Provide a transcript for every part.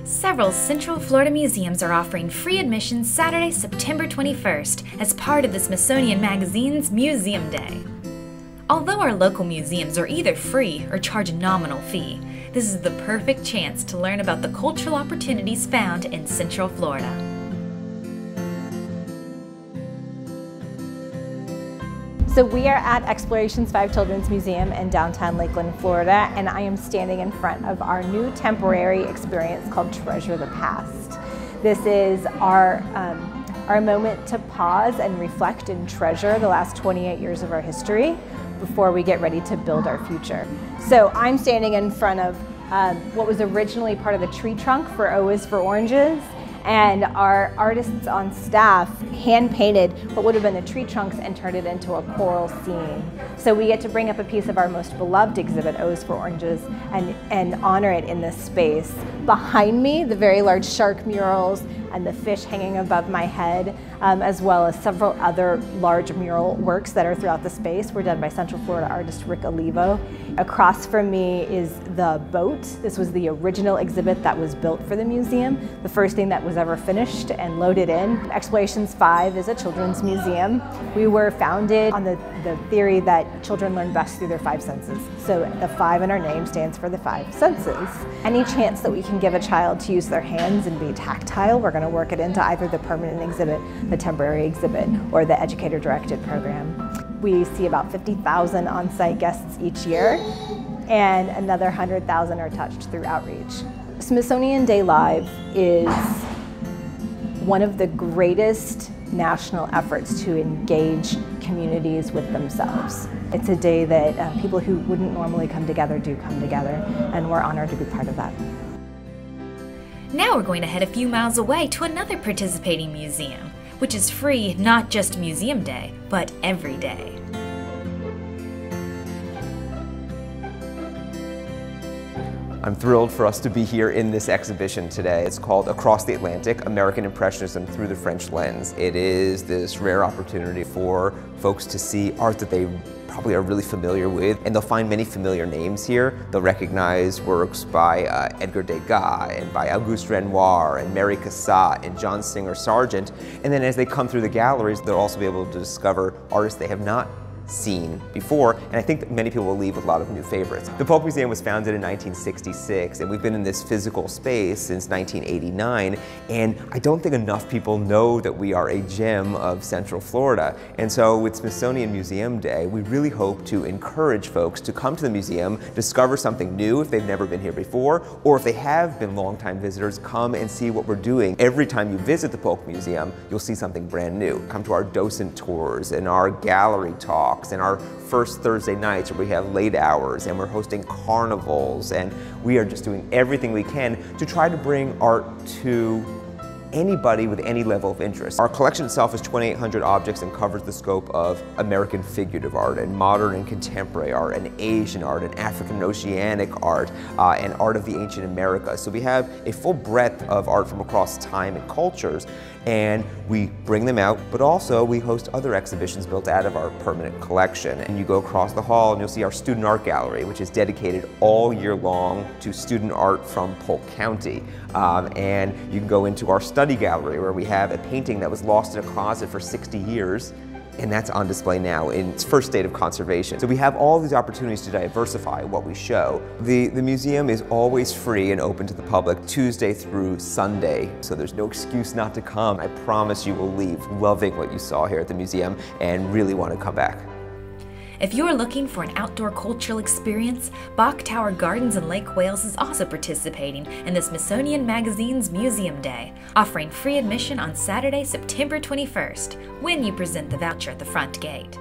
Several Central Florida museums are offering free admission Saturday, September 21st as part of the Smithsonian Magazine's Museum Day. Although our local museums are either free or charge a nominal fee, this is the perfect chance to learn about the cultural opportunities found in Central Florida. So we are at Explorations 5 Children's Museum in downtown Lakeland, Florida, and I am standing in front of our new temporary experience called Treasure the Past. This is our moment to pause and reflect and treasure the last 28 years of our history before we get ready to build our future. So I'm standing in front of what was originally part of the tree trunk for O is for Oranges, and our artists on staff hand-painted what would have been the tree trunks and turned it into a coral scene. So we get to bring up a piece of our most beloved exhibit, O is for Oranges, and honor it in this space. Behind me, the very large shark murals and the fish hanging above my head, as well as several other large mural works that are throughout the space, were done by Central Florida artist Rick Olivo. Across from me is the boat. This was the original exhibit that was built for the museum, the first thing that was ever finished and loaded in. Explorations 5 is a children's museum. We were founded on the theory that children learn best through their 5 senses. So the 5 in our name stands for the 5 senses. Any chance that we can give a child to use their hands and be tactile, we're going to work it into either the permanent exhibit, the temporary exhibit, or the educator-directed program. We see about 50,000 on-site guests each year, and another 100,000 are touched through outreach. Smithsonian Day Live is one of the greatest national efforts to engage communities with themselves. It's a day that people who wouldn't normally come together do come together, and we're honored to be part of that. Now we're going to head a few miles away to another participating museum, which is free not just Museum Day, but every day. I'm thrilled for us to be here in this exhibition today. It's called Across the Atlantic, American Impressionism Through the French Lens. It is this rare opportunity for folks to see art that they probably are really familiar with, and they'll find many familiar names here. They'll recognize works by Edgar Degas and by Auguste Renoir and Mary Cassatt and John Singer Sargent. And then as they come through the galleries, they'll also be able to discover artists they have not seen before, and I think that many people will leave with a lot of new favorites. The Polk Museum was founded in 1966, and we've been in this physical space since 1989, and I don't think enough people know that we are a gem of Central Florida. And so with Smithsonian Museum Day, we really hope to encourage folks to come to the museum, discover something new if they've never been here before, or if they have been longtime visitors, come and see what we're doing. Every time you visit the Polk Museum, you'll see something brand new. Come to our docent tours and our gallery talks and our first Thursday nights where we have late hours, and we're hosting carnivals, and we are just doing everything we can to try to bring art to anybody with any level of interest. Our collection itself is 2,800 objects and covers the scope of American figurative art and modern and contemporary art and Asian art and African and Oceanic art and art of the ancient America. So we have a full breadth of art from across time and cultures, and we bring them out, but also we host other exhibitions built out of our permanent collection. And you go across the hall and you'll see our student art gallery, which is dedicated all year long to student art from Polk County. And you can go into our study gallery where we have a painting that was lost in a closet for 60 years, and that's on display now in its first state of conservation. So we have all these opportunities to diversify what we show. The museum is always free and open to the public Tuesday through Sunday, so there's no excuse not to come. I promise you will leave loving what you saw here at the museum and really want to come back. If you're looking for an outdoor cultural experience, Bok Tower Gardens in Lake Wales is also participating in the Smithsonian Magazine's Museum Day, offering free admission on Saturday, September 21st, when you present the voucher at the front gate.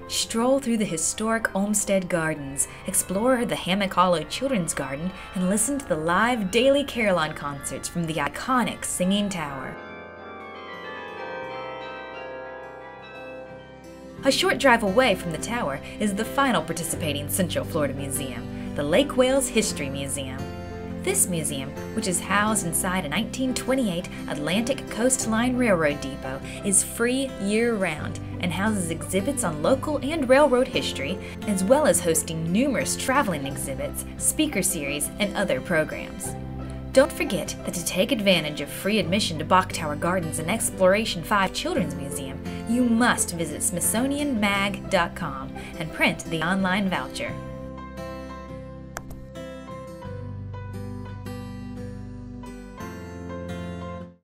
Stroll through the historic Olmsted Gardens, explore the Hammock Hollow Children's Garden, and listen to the live daily carillon concerts from the iconic Singing Tower. A short drive away from the tower is the final participating Central Florida museum, the Lake Wales History Museum. This museum, which is housed inside a 1928 Atlantic Coastline Railroad depot, is free year-round and houses exhibits on local and railroad history, as well as hosting numerous traveling exhibits, speaker series, and other programs. Don't forget that to take advantage of free admission to Bok Tower Gardens and Exploration 5 Children's Museum, you must visit SmithsonianMag.com and print the online voucher.